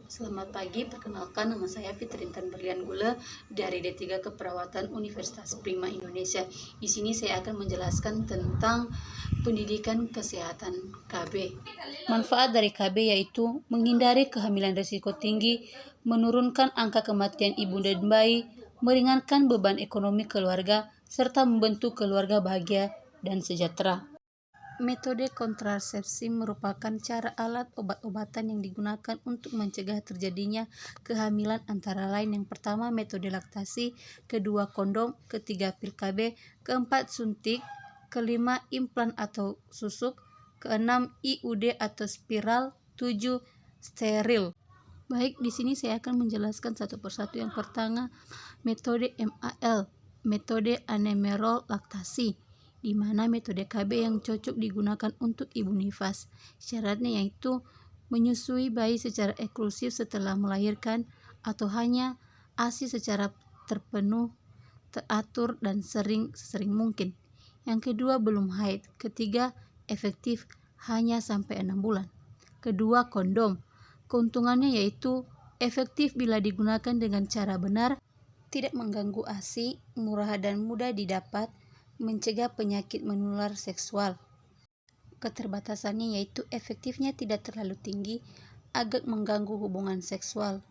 Selamat pagi, perkenalkan nama saya Fitri Intan Berlian Gula dari D3 Keperawatan Universitas Prima Indonesia. Di sini saya akan menjelaskan tentang pendidikan kesehatan KB. Manfaat dari KB yaitu menghindari kehamilan risiko tinggi, menurunkan angka kematian ibu dan bayi, meringankan beban ekonomi keluarga, serta membentuk keluarga bahagia dan sejahtera. Metode kontrasepsi merupakan cara alat obat-obatan yang digunakan untuk mencegah terjadinya kehamilan antara lain yang pertama metode laktasi, kedua kondom, ketiga pil KB, keempat suntik, kelima implan atau susuk, keenam IUD atau spiral, 7 steril. Baik, di sini saya akan menjelaskan satu persatu. Yang pertama, metode MAL, metode anemerol laktasi, di mana metode KB yang cocok digunakan untuk ibu nifas. Syaratnya yaitu menyusui bayi secara eksklusif setelah melahirkan atau hanya ASI secara terpenuh, teratur, dan sesering mungkin. Yang kedua, belum haid. Ketiga, efektif hanya sampai 6 bulan. Kedua, kondom. Keuntungannya yaitu efektif bila digunakan dengan cara benar, tidak mengganggu ASI, murah dan mudah didapat, mencegah penyakit menular seksual. Keterbatasannya yaitu efektifnya tidak terlalu tinggi, agak mengganggu hubungan seksual.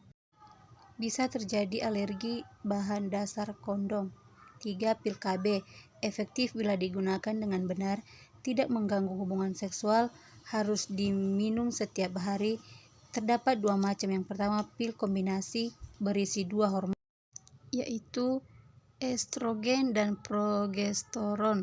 Bisa terjadi alergi bahan dasar kondom. 3. Pil KB, efektif bila digunakan dengan benar, tidak mengganggu hubungan seksual, harus diminum setiap hari. Terdapat dua macam. Yang pertama, pil kombinasi berisi 2 hormon, yaitu estrogen dan progesteron,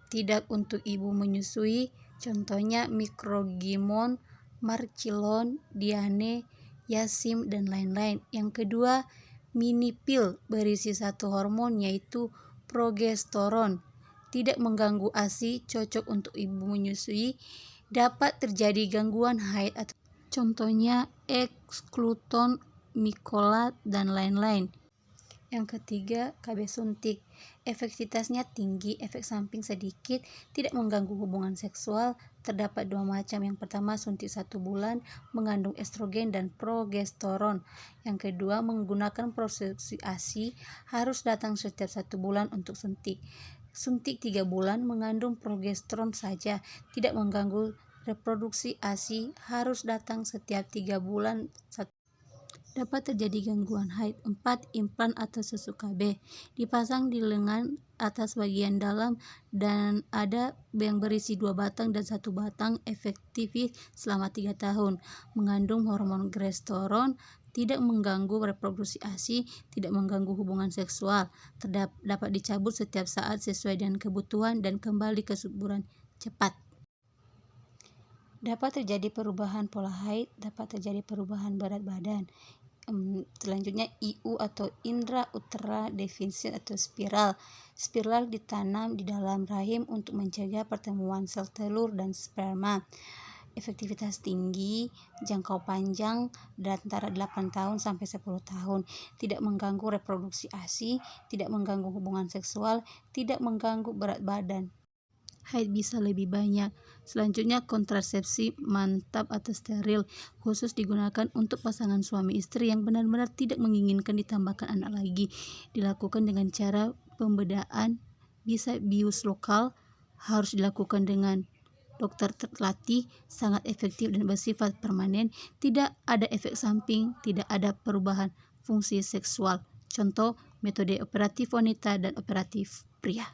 tidak untuk ibu menyusui, contohnya mikrogimon, marcilon, diane, yasim, dan lain-lain. Yang kedua, mini pil berisi 1 hormon, yaitu progesteron, tidak mengganggu ASI, cocok untuk ibu menyusui, dapat terjadi gangguan haid atau contohnya ekskluton, mikolat, dan lain-lain. Yang ketiga, KB suntik, efektivitasnya tinggi, efek samping sedikit, tidak mengganggu hubungan seksual. Terdapat 2 macam. Yang pertama, suntik 1 bulan, mengandung estrogen dan progesteron. Yang kedua, menggunakan prosesi ASI, harus datang setiap 1 bulan untuk suntik. Suntik 3 bulan, mengandung progesteron saja, tidak mengganggu reproduksi ASI, harus datang setiap 3 bulan. Dapat terjadi gangguan haid. 4. Implan atau susuk KB, dipasang di lengan atas bagian dalam dan ada yang berisi 2 batang dan 1 batang, efektif selama 3 tahun, mengandung hormon gesteron, tidak mengganggu reproduksi ASI, tidak mengganggu hubungan seksual, dapat dicabut setiap saat sesuai dengan kebutuhan dan kembali ke suburan cepat. Dapat terjadi perubahan pola haid, dapat terjadi perubahan berat badan. Selanjutnya IU atau intrauterine device atau spiral. Spiral ditanam di dalam rahim untuk mencegah pertemuan sel telur dan sperma. Efektivitas tinggi, jangkau panjang dari antara 8 tahun sampai 10 tahun, tidak mengganggu reproduksi ASI, tidak mengganggu hubungan seksual, tidak mengganggu berat badan. Haid bisa lebih banyak. Selanjutnya, kontrasepsi mantap atau steril, khusus digunakan untuk pasangan suami istri yang benar-benar tidak menginginkan ditambahkan anak lagi. Dilakukan dengan cara pembedaan, bisa bius lokal, harus dilakukan dengan dokter terlatih, sangat efektif dan bersifat permanen, tidak ada efek samping, tidak ada perubahan fungsi seksual. Contoh, metode operatif wanita dan operatif pria.